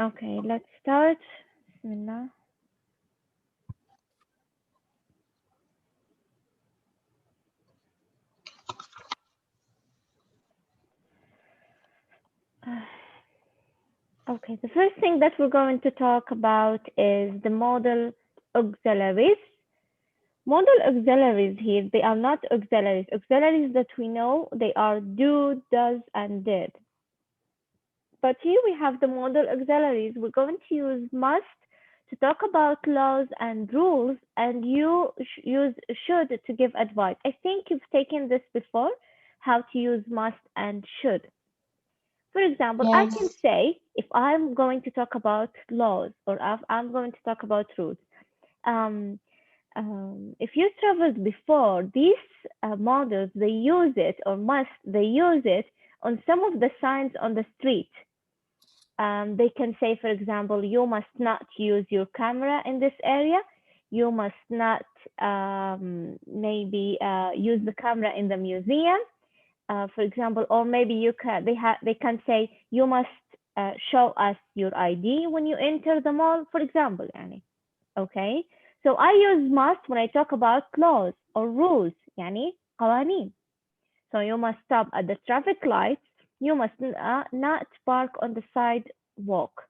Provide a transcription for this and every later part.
Okay, let's start. Bismillah. Okay, the first thing that we're going to talk about is the modal auxiliaries. Modal auxiliaries here, they are not auxiliaries. Auxiliaries that we know, they are do, does, and did. But here we have the modal auxiliaries. We're going to use must to talk about laws and rules, and you use should to give advice. I think you've taken this before, how to use must and should. For example, I can Yes. say if I'm going to talk about laws or if I'm going to talk about rules. Um, if you traveled before, these models, they use it or must, they use it on some of the signs on the street. They can say, for example, you must not use your camera in this area. You must not maybe use the camera in the museum, for example, or maybe they can say you must show us your ID when you enter the mall, for example, يعني. Okay, so I use must when I talk about laws or rules, يعني قوانين. So you must stop at the traffic lights. You must not park on the sidewalk.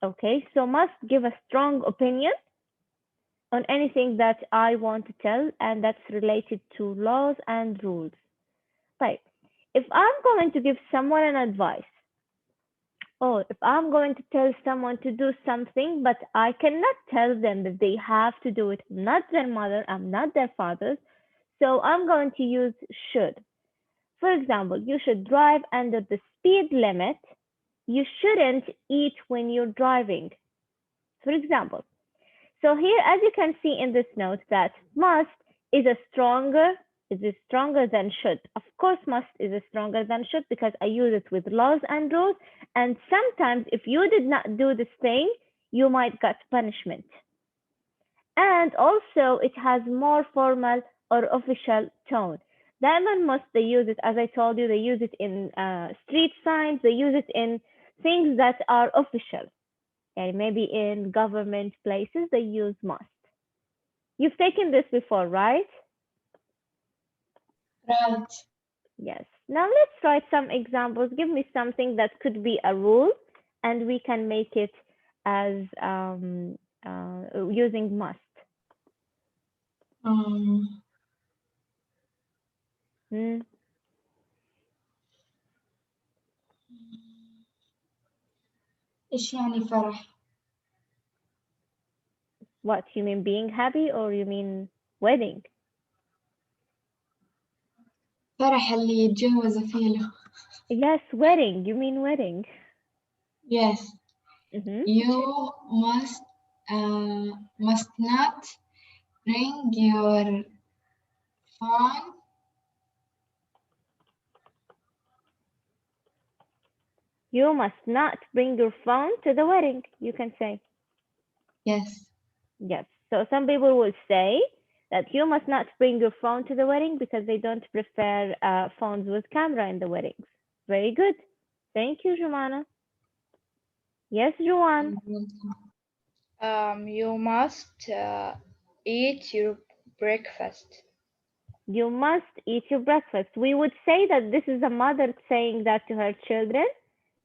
Okay, so must give a strong opinion on anything that I want to tell, and that's related to laws and rules. Right. If I'm going to give someone an advice, or if I'm going to tell someone to do something, but I cannot tell them that they have to do it. I'm not their mother, I'm not their father, so I'm going to use should. For example, you should drive under the speed limit. You shouldn't eat when you're driving. For example, so here, as you can see in this note, that must is stronger than should. Of course, must is a stronger than should because I use it with laws and rules. And sometimes, if you did not do this thing, you might get punishment. And also, it has more formal or official tone. Diamond must, they use it, as I told you, they use it in street signs, they use it in things that are official. And maybe in government places, they use must. You've taken this before, right? Right. Yes. Now let's write some examples. Give me something that could be a rule, and we can make it as using must. Hmm. إيش يعني فرح؟ What, you mean being happy or you mean wedding? فرح اللي يتجوز فيه. Yes, wedding. You mean wedding. Yes. Mm-hmm. You must not bring your phone. You must not bring your phone to the wedding, you can say. Yes. Yes. So some people will say that you must not bring your phone to the wedding because they don't prefer phones with camera in the weddings. Very good. Thank you, Jumana. Yes, Juan. You must eat your breakfast. You must eat your breakfast. We would say that this is a mother saying that to her children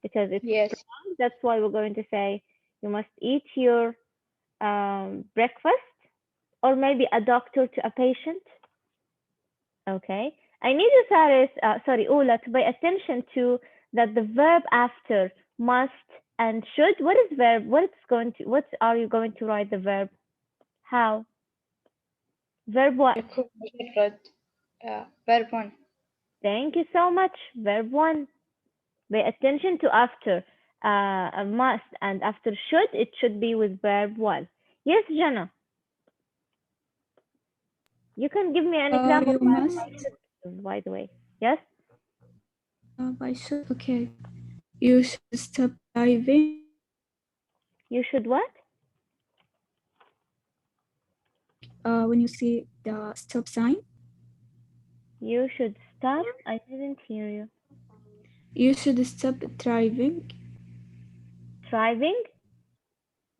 because it's Yes. strong. That's why we're going to say you must eat your breakfast, or maybe a doctor to a patient. Okay. I need you, Ula, to pay attention to that the verb after must and should. What is verb? What are you going to write the verb? How? Verb what? Verb 1. Thank you so much. Verb 1. Pay attention to after a must and after should. It should be with verb 1. Yes, Jana. You can give me an example. You must. By the way. Yes? I should. Okay. You should stop driving. You should what? When you see the stop sign. You should stop. I didn't hear you. You should stop driving. Driving?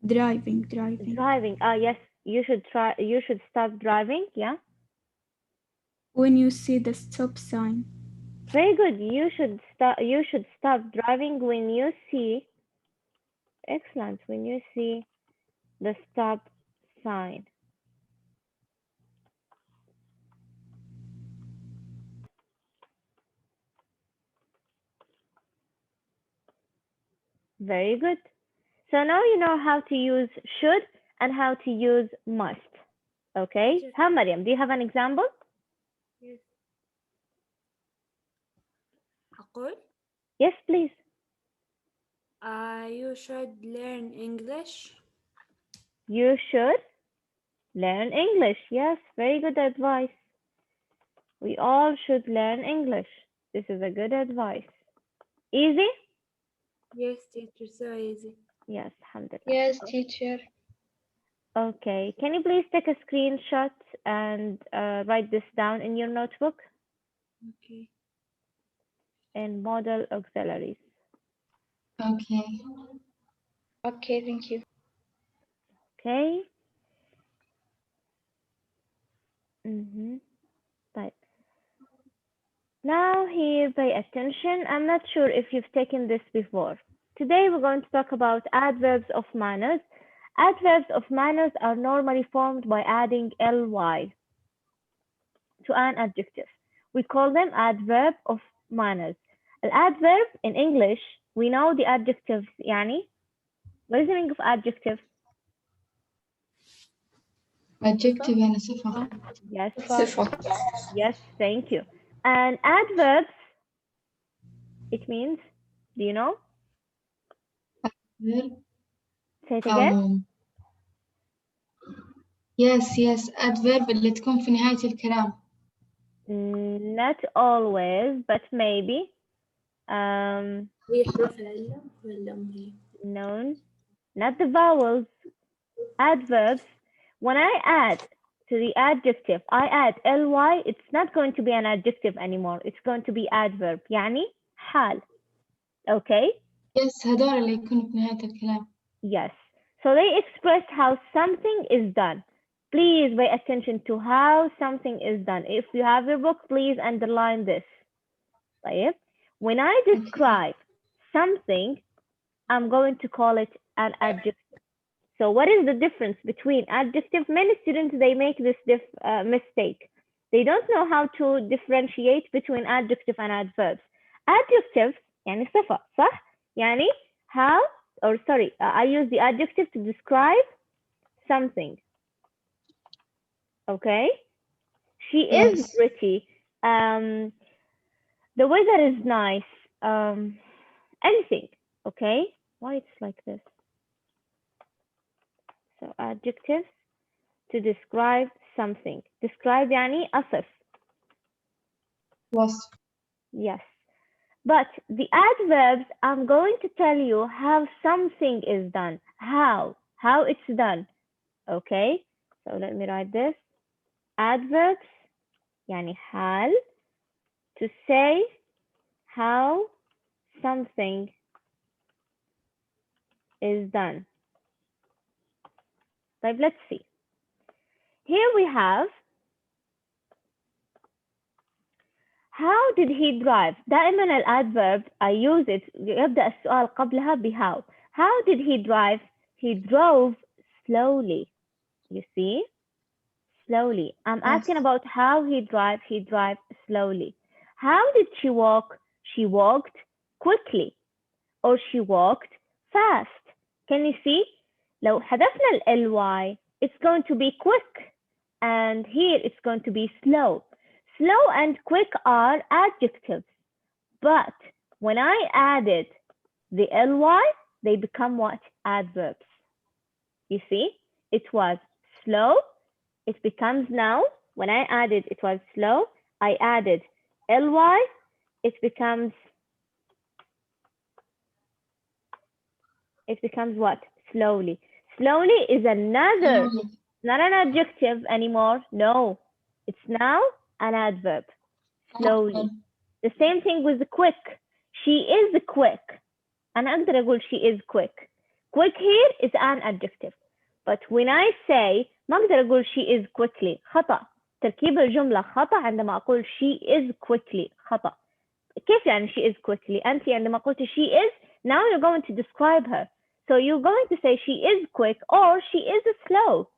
driving. Driving. Ah, yes. You should stop driving. Yeah. When you see the stop sign. Very good. You should stop driving when you see. Excellent. When you see the stop sign. Very good. So now you know how to use should and how to use must. Okay. Teacher, How, Mariam? Do you have an example? yes. أقول Yes, please. you should learn English. You should learn English. Yes, very good advice. We all should learn English. This is a good advice. Easy? Yes, teacher, so easy. Yes, alhamdulillah. Yes, teacher. Okay, can you please take a screenshot and write this down in your notebook Okay. in model auxiliaries? Okay. Okay, thank you. Okay. Right. Now here, pay attention. I'm not sure if you've taken this before. Today we're going to talk about adverbs of manners. Adverbs of manners are normally formed by adding ly to an adjective. We call them adverb of manners. Adverb in English, we know the adjectives يعني. What is the meaning of adjective? Adjective يعني صفة. Yes, صفة. yes, thank you. And adverbs, it means, do you know? Verb. Say it again. Yes, adverb اللي تكون في نهاية الكلام. Not always, but maybe. هي حروف العلة ولا هي؟ Known, not the vowels. Adverbs, when I add to the adjective, I add ly, it's not going to be an adjective anymore. It's going to be adverb. يعني حال. Okay? Yes, هدول اللي يكونوا في نهاية الكلام. Yes. So they express how something is done. Please pay attention to how something is done. If you have your book, please underline this. طيب. When I describe something, I'm going to call it an adjective. So what is the difference between adjective? Many students, they make this mistake. They don't know how to differentiate between adjective and adverbs. Adjectives يعني صفة صح؟ يعني how, or sorry, I use the adjective to describe something. Okay? She is Yes. pretty. The weather is nice. Anything. Okay? Why it's like this? So adjectives to describe something. Describe يعني أصف. وصف. Yes. But the adverbs, I'm going to tell you how something is done. How it's done. Okay? So let me write this. Adverbs يعني حال, to say how something is done. طيب, let's see. Here we have how did he drive. دائما الادverb I use it يبدأ السؤال قبلها بhow. How did he drive? He drove slowly. You see? Slowly. I'm asking about how he drive. He drive slowly. How did she walk? She walked quickly. Or she walked fast. Can you see? لو حذفنا ال ly, it's going to be quick. And here it's going to be slow. Slow and quick are adjectives. But when I added the ly, they become what? Adverbs. You see? It was slow. It becomes now. When I added it was slow, I added ly. It becomes what? Slowly. Slowly is another, not an adjective anymore. No, it's now an adverb. Slowly. The same thing with the quick. She is quick. أنا أقدر أقول she is quick. quick here is an adjective. But when I say ما أقدر أقول she is quickly خطأ. تركيب الجملة خطأ عندما أقول she is quickly خطأ. كيف يعني she is quickly؟ أنت عندما قلت she is, now you're going to describe her. So you're going to say she is quick or she is slow.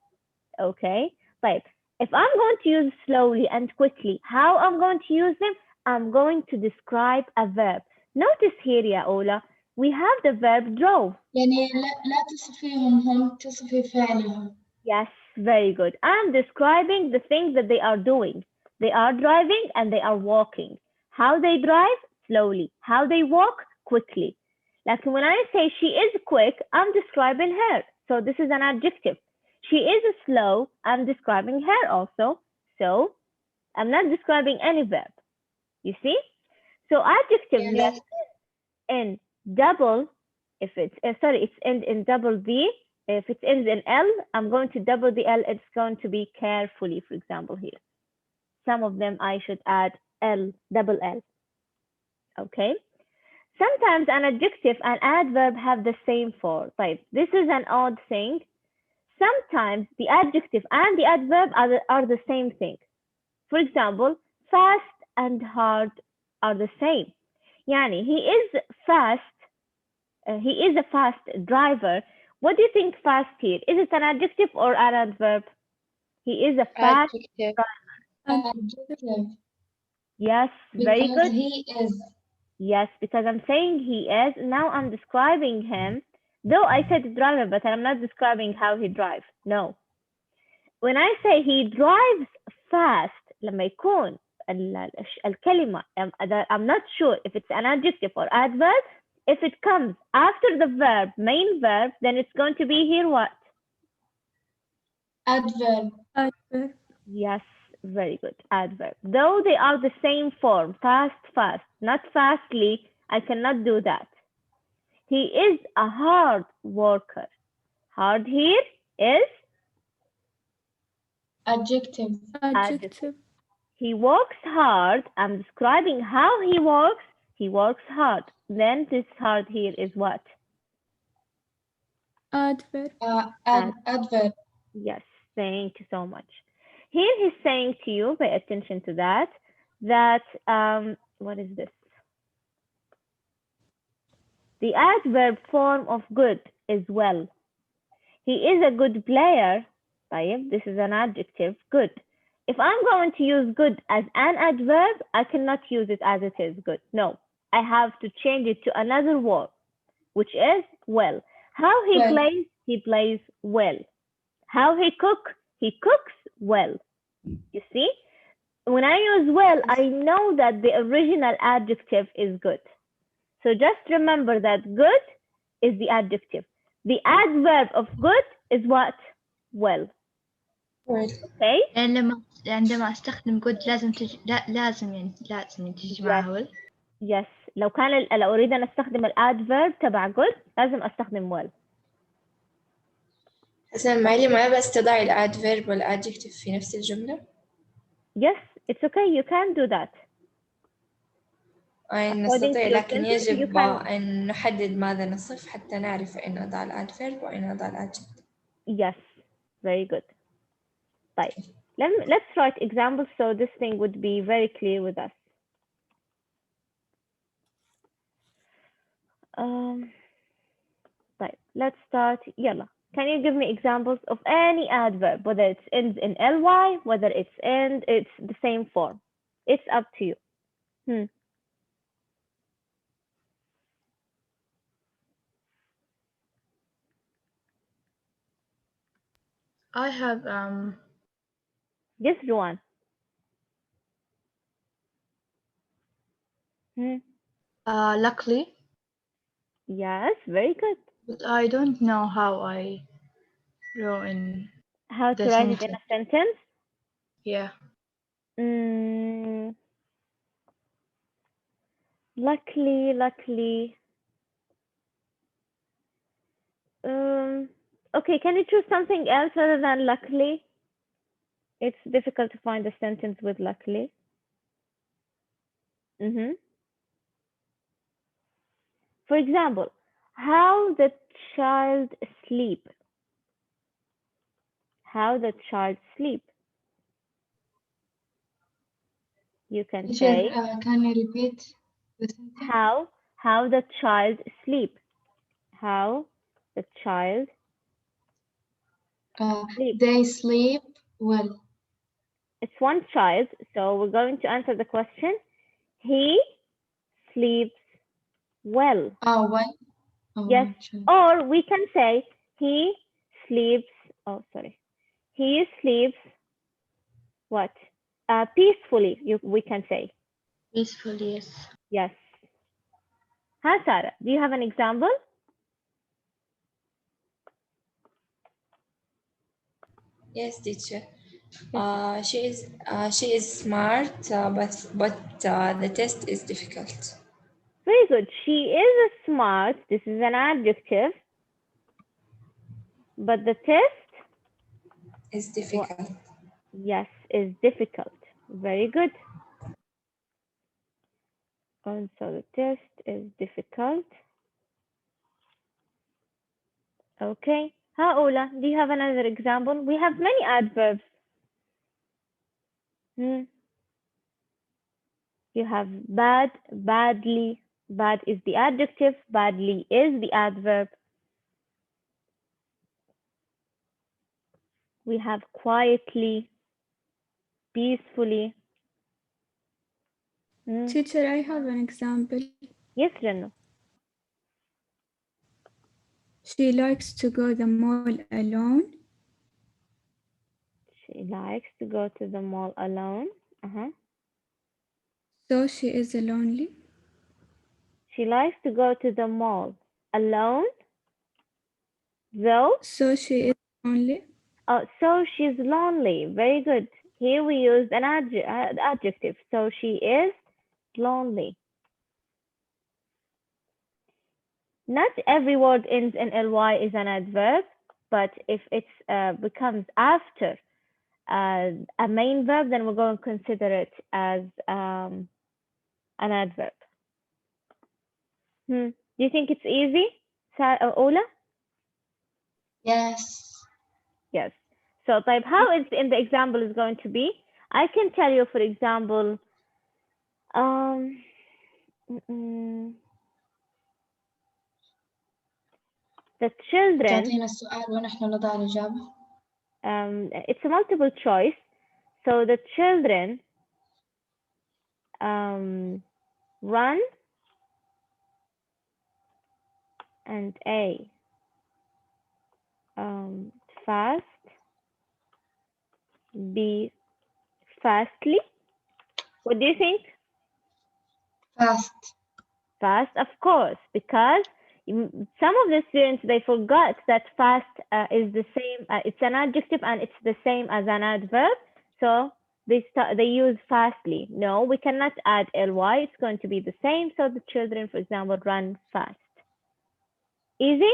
Okay? طيب, if I'm going to use slowly and quickly, how I'm going to use them? I'm going to describe a verb. Notice here يا أولا, we have the verb drove. يعني لا تصفيهم هم تصفي فعلهم. Yes, very good. I'm describing the things that they are doing. They are driving and they are walking. How they drive? Slowly. How they walk? Quickly. Like when I say she is quick, I'm describing her. So this is an adjective. She is slow, I'm describing her also. So I'm not describing any verb. You see? So adjectives that end in double, if it's, it's end in double V, if it ends in L, I'm going to double the L. It's going to be carefully, for example, here. Some of them I should add L, double L. Okay? Sometimes an adjective and adverb have the same form. Right? This is an odd thing. Sometimes the adjective and the adverb are the same thing. For example, fast and hard are the same. Yani, he is fast. He is a fast driver. What do you think fast here? Is it an adjective or an adverb? He is a fast Adjective. driver. Adjective. Yes, very Because good. he is. Yes, because I'm saying he is. Now I'm describing him. Though I said driver, but I'm not describing how he drives. No. When I say he drives fast, لما يكون الكلمة, I'm not sure if it's an adjective or adverb. If it comes after the verb, main verb, then it's going to be here what? Adverb. Adverb. Yes, very good. Adverb. Though they are the same form, fast, fast, not fastly, I cannot do that. He is a hard worker. Hard here is Adjective. Adjective. He works hard. I'm describing how he works. He works hard. Then this hard here is what? Adverb. Adverb. Yes, thank you so much. Here he's saying to you, pay attention to that, that, what is this? The adverb form of good is well. He is a good player. This is an adjective, good. If I'm going to use good as an adverb, I cannot use it as it is good. No, I have to change it to another word, which is well. How he plays well. How he cooks well. You see? When I use well, I know that the original adjective is good. So just remember that good is the adjective. The adverb of good is what? Well. Okay? عندما أستخدم good لازم لازم تجي معها will. Yes. لو أريد أن أستخدم الادverb تبع good لازم أستخدم well. حسنا معلم ما بس تضعي الادفيرب والادجكتيف في نفس الجملة؟ Yes, it's okay. You can do that. أي نستطيع، لكن يجب أن نحدد ماذا نصف حتى نعرف أين نضع الادفيرب وأين نضع الادجكتيف. Yes, very good. طيب, let's write examples so this thing would be very clear with us. طيب, let's start. يلا. Can you give me examples of any adverb, whether it ends in ly, whether it's the same form? It's up to you. I have Yes, Ruan. luckily. Yes, very good. But I don't know how I wrote in How to write it in a sentence? Yeah. Luckily. Okay, can you choose something else other than luckily? It's difficult to find a sentence with luckily. For example, how the child sleep? How the child sleep? You can Teacher, say can you repeat the sentence? how the child sleep. How the child sleep. They sleep well. It's one child, so we're going to answer the question. He sleeps well. Well. Yes, One child. or we can say he sleeps. Oh, sorry. He sleeps what? Peacefully. We can say Peaceful, yes. yes. Hi, Sarah. Do you have an example? Yes, teacher. She is smart, but the test is difficult. Very good. She is smart. This is an adjective. But the test, It's difficult. yes, is difficult. Very good. And so the test is difficult. Okay. Ola, do you have another example? We have many adverbs. You have bad, badly. Bad is the adjective. Badly is the adverb. We have quietly, peacefully. Teacher, I have an example. Yes, Renu. She likes to go the mall alone. She likes to go to the mall alone. So she is lonely. She likes to go to the mall alone, though. So she is lonely. So she's lonely. Very good. Here we use an adjective. So she is lonely. Not every word ends in ly is an adverb, but if it becomes after a main verb, then we're going to consider it as an adverb. Do you think it's easy, Ola? Yes. Yes. So type how it's in the example is going to be. I can tell you, for example, the children. تعطينا السؤال ونحن نضع الإجابة. It's a multiple choice. So the children run and A fast, B fastly. What do you think? Fast. Fast, of course, because some of the students, they forgot that fast is the same. It's an adjective and it's the same as an adverb. So they use fastly. No, we cannot add ly. It's going to be the same. So the children, for example, run fast. Easy?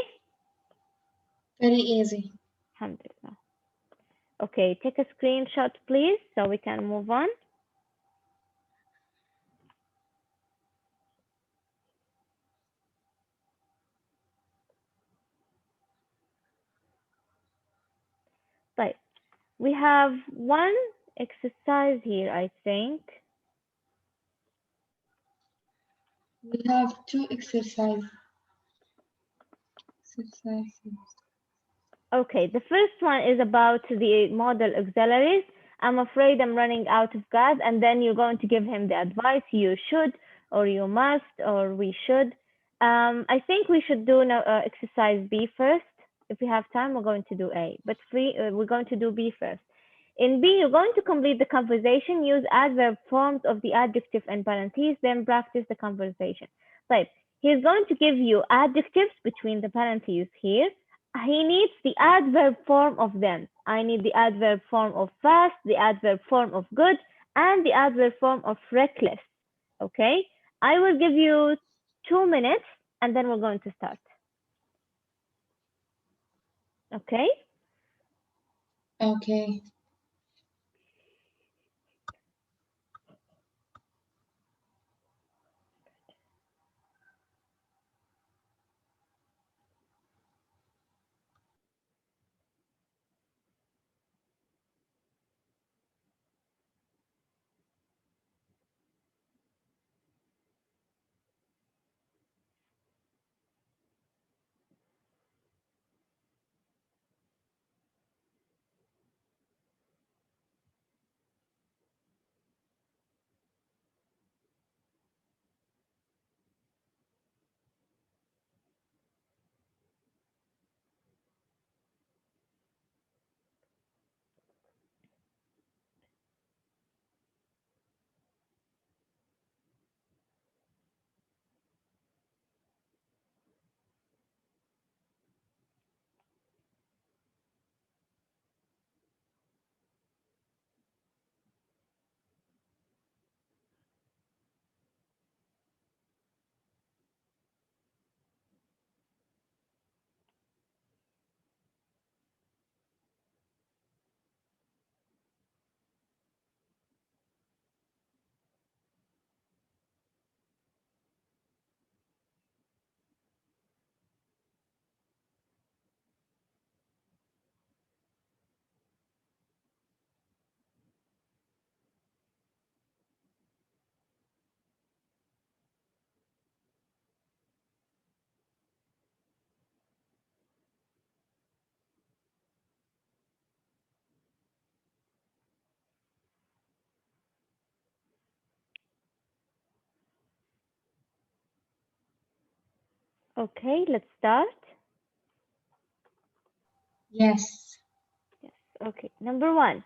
Very easy. Alhamdulillah. Okay, take a screenshot, please, so we can move on. Right. We have one exercise here, I think. We have two exercises. Okay, the first one is about the model auxiliaries. I'm afraid I'm running out of gas, and then you're going to give him the advice you should, or you must, or we should. I think we should do exercise B first. If we have time, we're going to do A, but we're going to do B first. In B, you're going to complete the conversation, use adverb forms of the adjective and parentheses, then practice the conversation. Right. He's going to give you adjectives between the parentheses here. He needs the adverb form of them. I need the adverb form of fast, the adverb form of good, and the adverb form of reckless. Okay? I will give you 2 minutes and then we're going to start. Okay? Okay. Okay, let's start. Yes. Okay, number 1.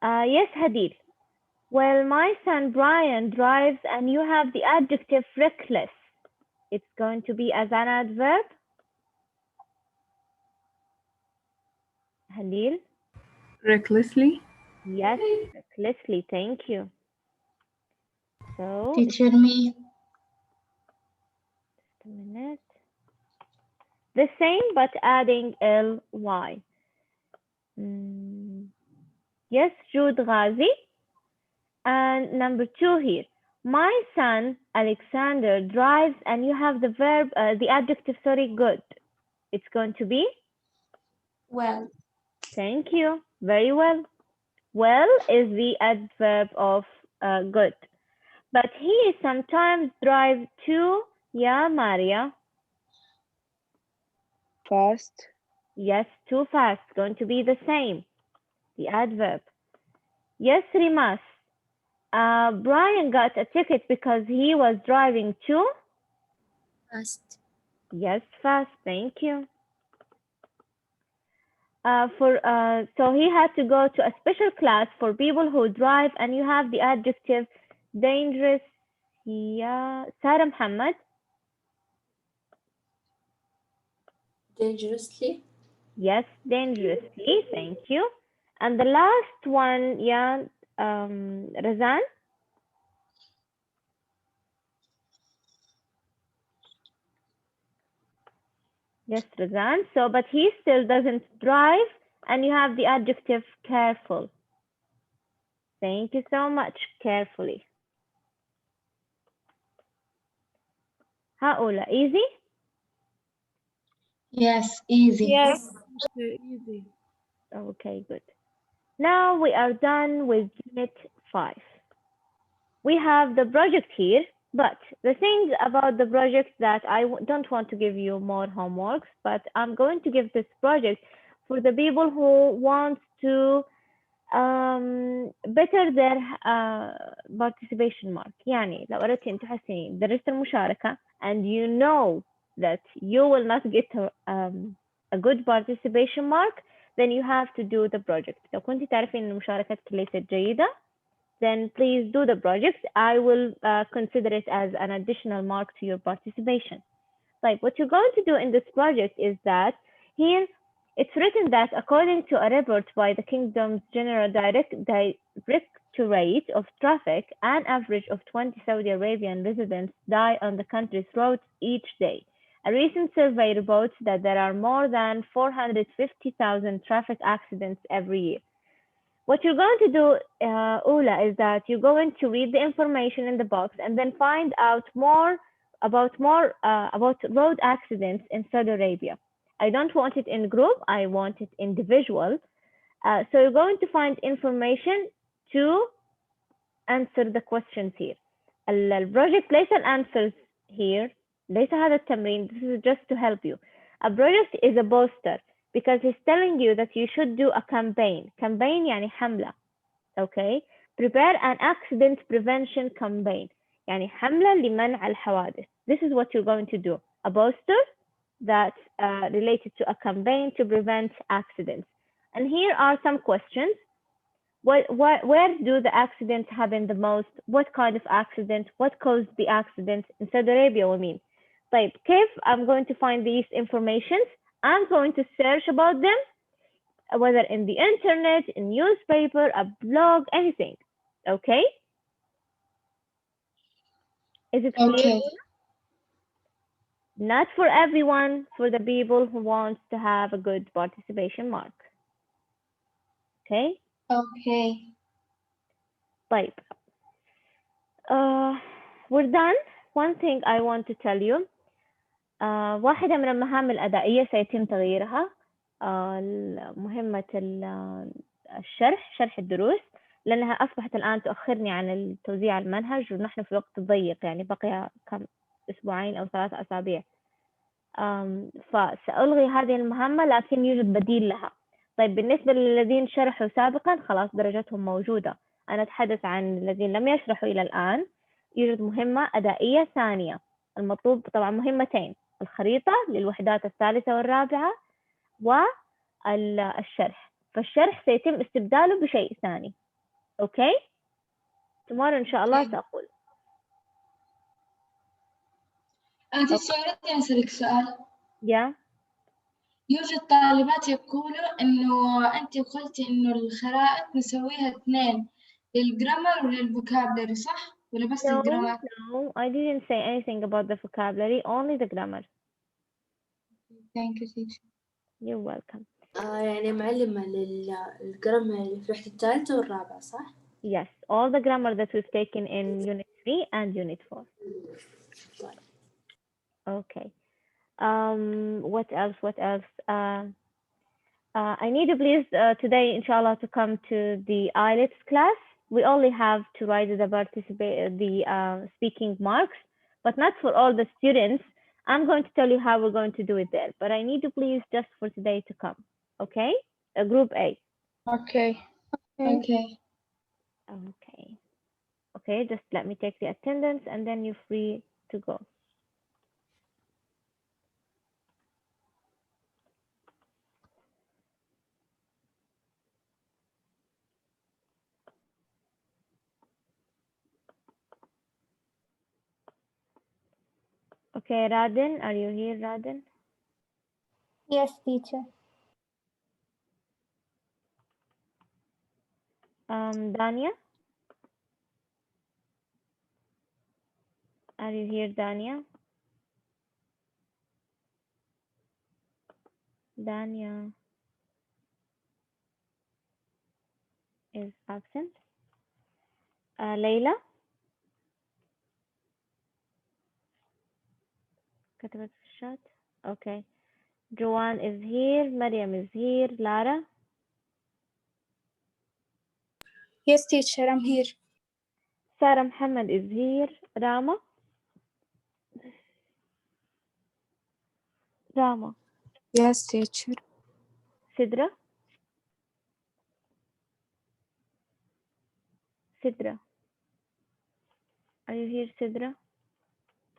Yes, Hadid. Well, my son Brian drives and you have the adjective reckless. It's going to be as an adverb. Halil? Recklessly. Yes, recklessly. Thank you. So, Teacher me. just a minute. The same, but adding ly. Yes, Jude Ghazi. And number 2 here. My son Alexander drives, and you have the verb, the adjective, good. It's going to be? Well, Thank you. Very well. Well is the adverb of good. But he sometimes drives too. Yeah, Maria. Fast. Yes, too fast. Going to be the same. The adverb. Yes, Rimas. Brian got a ticket because he was driving too. Fast. Yes, fast. Thank you. So he had to go to a special class for people who drive, and you have the adjective dangerous. Yeah, Sarah Muhammad. dangerously. Yes, dangerously. Thank you. And the last one, yeah, Razan. Yes, Razan. So, but he still doesn't drive, and you have the adjective careful. Thank you so much. Carefully. هؤلاء easy? Yes, easy. Yes. Teacher, easy. Okay, good. Now we are done with Unit 5. We have the project here, but the thing about the project that I don't want to give you more homeworks, but I'm going to give this project for the people who want to better their participation mark. يعني لو أردت أن تحسنين درجة المشاركة and you know that you will not get a good participation mark, then you have to do the project. لو كنت تعرفين أن مشاركتك ليست جيدة, then please do the project. I will consider it as an additional mark to your participation. Like what you're going to do in this project is that here it's written that according to a report by the Kingdom's General Directorate of Traffic, an average of 20 Saudi Arabian residents die on the country's roads each day. A recent survey reports that there are more than 450,000 traffic accidents every year. What you're going to do, Ula, is that you're going to read the information in the box and then find out more about road accidents in Saudi Arabia. I don't want it in group, I want it individual. So you're going to find information to answer the questions here. البروجكت ليس الانسرز here. ليس هذا التمرين. This is just to help you. A project is a poster because he's telling you that you should do a campaign. Campaign يعني حملة. Okay. Prepare an accident prevention campaign. يعني حملة لمنع الحوادث. This is what you're going to do. A poster that's related to a campaign to prevent accidents. And here are some questions. Where do the accidents happen the most? What kind of accident? What caused the accident? In Saudi Arabia, I mean. طيب, كيف I'm going to find these informations? I'm going to search about them, whether in the internet, in newspaper, a blog, anything. Okay? Is it clear? Okay. Not for everyone, for the people who want to have a good participation mark. Okay? Okay. طيب. We're done. One thing I want to tell you. واحدة من المهام الأدائية سيتم تغييرها. مهمة الشرح، شرح الدروس، لأنها أصبحت الآن تؤخرني عن التوزيع المنهج، ونحن في وقت ضيق، يعني بقي كم أسبوعين أو 3 أسابيع. فسألغي هذه المهمة، لكن يوجد بديل لها. طيب بالنسبة للذين شرحوا سابقا خلاص درجتهم موجودة. أنا أتحدث عن الذين لم يشرحوا إلى الآن. يوجد مهمة أدائية ثانية. المطلوب طبعا مهمتين. الخريطة للوحدات الثالثة والرابعة والشرح. فالشرح سيتم استبداله بشيء ثاني. أوكي؟ tomorrow إن شاء الله سأقول. تيتشر ودي أسألك سؤال. يوجد طالبات يقولوا إنه أنت قلتي إنه الخرائط نسويها 2 للجرامر وللفوكابلري، صح؟ ولا بس الجرامر؟ No, I didn't say anything about the vocabulary, only the grammar. Thank you, teacher. You're welcome. يعني معلمة للجرامر اللي في الوحدة الثالثة والرابعة، صح؟ Yes, all the grammar that we've taken in Unit 3 and Unit 4. Okay. What else? I need you please today, inshallah, to come to the IELTS class. We only have to write the speaking marks, but not for all the students. I'm going to tell you how we're going to do it there, but I need you please just for today to come. Okay? Group A. Okay. Okay, just let me take the attendance and then you're free to go. Okay, Radin, are you here, Radin? Yes, teacher. Dania? Are you here, Dania? Dania is absent. Layla? كتبت في الشات. Okay. Joanne is here. Mariam is here. Lara? Yes, teacher, I'm here. Sarah Muhammad is here. Rama? Rama? Yes, teacher. Sidra? Sidra? Are you here, Sidra?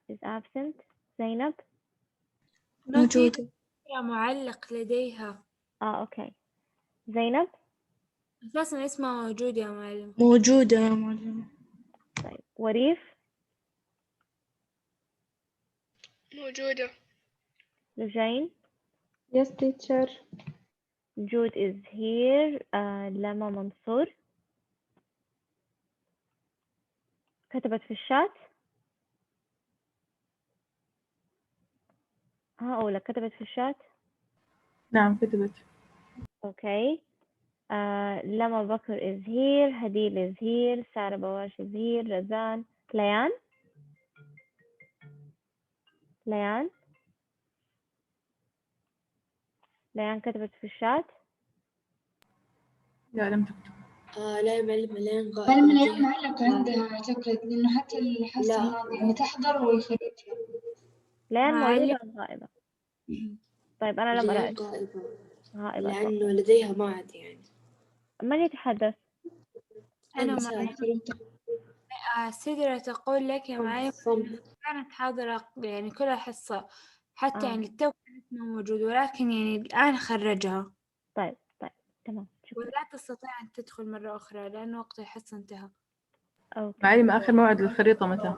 Is absent. Zainab? موجودة. معلق لديها. Okay. زينب؟ أساسا اسمها موجود يا معلم. موجودة يا معلم. طيب وريف؟ موجودة. لجين؟ Yes, teacher. Jude is here. لما منصور؟ كتبت في الشات؟ أولى كتبت في الشات؟ نعم كتبت. Okay. لما بكر is here. هديل is here. سارة بواش is here. رزان. ليان؟ ليان كتبت في الشات؟ لا لم تكتب. لا يا معلمة لين غائبة. معلمة معلق عندها أعتقد، لأنه حتى الحصة الماضية يعني تحضر ويخرجها. ليان موجودة أم غائبة؟ طيب أنا لم أرى. غائبة لأنه لديها موعد يعني. من يتحدث؟ أنا سدرة تقول لك يا معلم كانت حاضرة يعني كل حصة حتى يعني التو اسمها موجود، ولكن يعني الآن خرجها. طيب تمام. ولا تستطيع أن تدخل مرة أخرى لأن وقت الحصة انتهى. معلمة آخر موعد للخريطة متى؟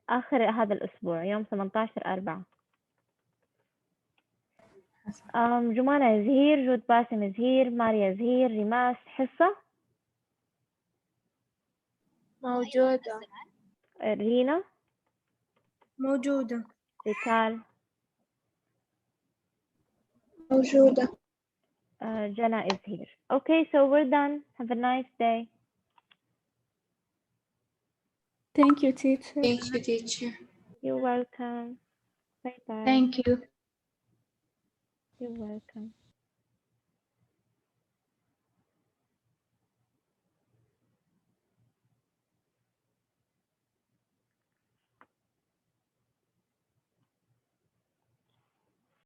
آخر هذا الأسبوع يوم 18/4. جمانة is here. جود باسم is here. ماريا is here. ريماس حصة؟ موجودة. رينا؟ موجودة. ريتال؟ موجودة. Jana is here. Okay, so we're done. Have a nice day. Thank you, teacher. Thank you, teacher. You're welcome. Bye bye. Thank you. You're welcome.